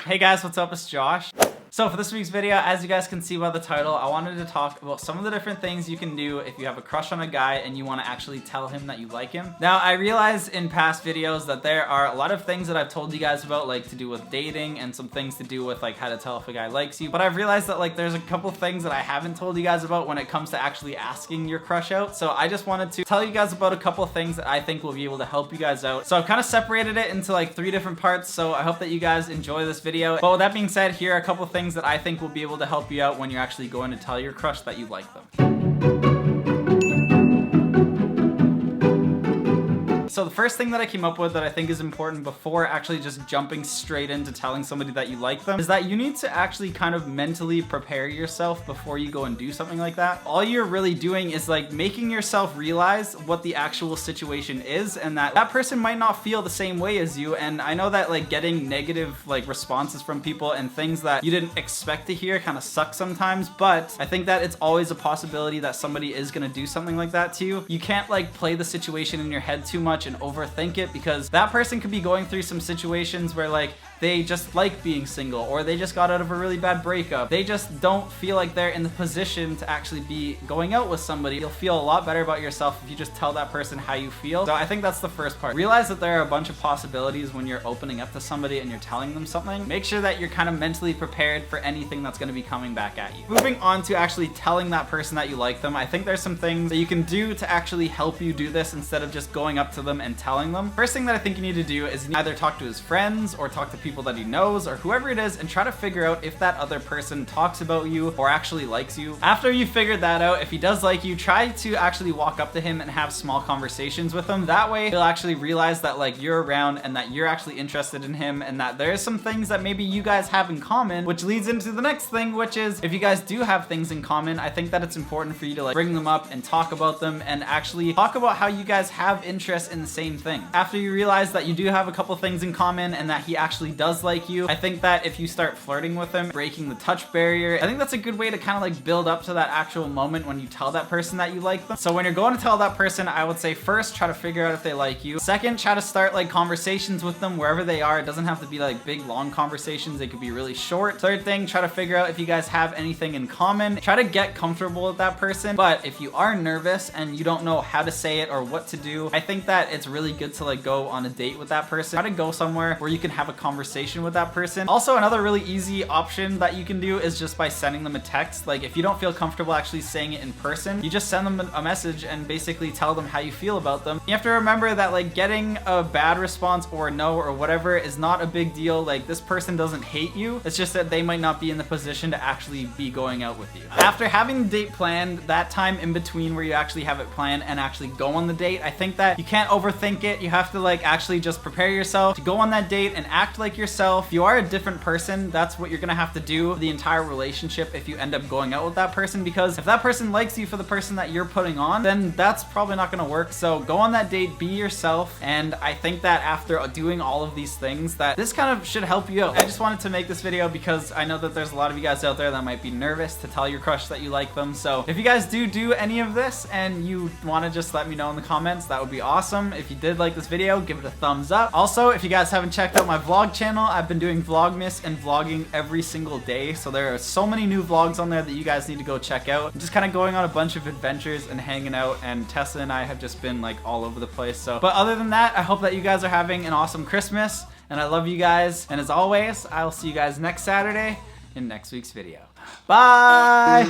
Hey guys, what's up? It's Josh. So for this week's video, as you guys can see by the title, I wanted to talk about some of the different things you can do if you have a crush on a guy and you want to actually tell him that you like him. Now, I realized in past videos that there are a lot of things that I've told you guys about, like to do with dating and some things to do with like how to tell if a guy likes you. But I've realized that like there's a couple things that I haven't told you guys about when it comes to actually asking your crush out. So I just wanted to tell you guys about a couple of things that I think will be able to help you guys out. So I've kind of separated it into like 3 different parts. So I hope that you guys enjoy this video. But with that being said, here are a couple of things that I think will be able to help you out when you're actually going to tell your crush that you like them. So the first thing that I came up with that I think is important before actually just jumping straight into telling somebody that you like them is that you need to actually kind of mentally prepare yourself before you go and do something like that. All you're really doing is like making yourself realize what the actual situation is and that that person might not feel the same way as you. And I know that like getting negative like responses from people and things that you didn't expect to hear kind of suck sometimes, but I think that it's always a possibility that somebody is gonna do something like that to you. You can't like play the situation in your head too much and overthink it, because that person could be going through some situations where like they just like being single, or they just got out of a really bad breakup. They just don't feel like they're in the position to actually be going out with somebody. You'll feel a lot better about yourself if you just tell that person how you feel. So I think that's the first part. Realize that there are a bunch of possibilities when you're opening up to somebody and you're telling them something. Make sure that you're kind of mentally prepared for anything that's going to be coming back at you. Moving on to actually telling that person that you like them, I think there's some things that you can do to actually help you do this instead of just going up to them and telling them. First thing that I think you need to do is either talk to his friends or talk to people that he knows or whoever it is and try to figure out if that other person talks about you or actually likes you. After you figured that out, if he does like you, try to actually walk up to him and have small conversations with him. That way he'll actually realize that like you're around and that you're actually interested in him and that there's some things that maybe you guys have in common, which leads into the next thing, which is if you guys do have things in common, I think that it's important for you to like bring them up and talk about them and actually talk about how you guys have interest in the same thing. After you realize that you do have a couple things in common and that he actually does like you, I think that if you start flirting with him, breaking the touch barrier, I think that's a good way to kind of like build up to that actual moment when you tell that person that you like them. So when you're going to tell that person, I would say first, try to figure out if they like you. Second, try to start like conversations with them wherever they are. It doesn't have to be like big, long conversations. They could be really short. Third thing, try to figure out if you guys have anything in common. Try to get comfortable with that person. But if you are nervous and you don't know how to say it or what to do, I think that it's really good to like go on a date with that person. Try to go somewhere where you can have a conversation with that person. Also, another really easy option that you can do is just by sending them a text. Like if you don't feel comfortable actually saying it in person, you just send them a message and basically tell them how you feel about them. You have to remember that like getting a bad response or a no or whatever is not a big deal. Like this person doesn't hate you. It's just that they might not be in the position to actually be going out with you. After having the date planned, that time in between where you actually have it planned and actually go on the date, I think that you can't overthink it. You have to like actually just prepare yourself to go on that date and act like yourself. If you are a different person, that's what you're gonna have to do the entire relationship if you end up going out with that person, because if that person likes you for the person that you're putting on, then that's probably not gonna work. So go on that date, be yourself, and I think that after doing all of these things, that this kind of should help you out. I just wanted to make this video because I know that there's a lot of you guys out there that might be nervous to tell your crush that you like them. So if you guys do any of this and you want to just let me know in the comments, that would be awesome. If you did like this video, give it a thumbs up. Also, if you guys haven't checked out my vlog channel, I've been doing Vlogmas and vlogging every single day. So there are so many new vlogs on there that you guys need to go check out. I'm just kind of going on a bunch of adventures and hanging out, and Tessa and I have just been like all over the place. So, but other than that, I hope that you guys are having an awesome Christmas, and I love you guys. And as always, I'll see you guys next Saturday in next week's video. Bye!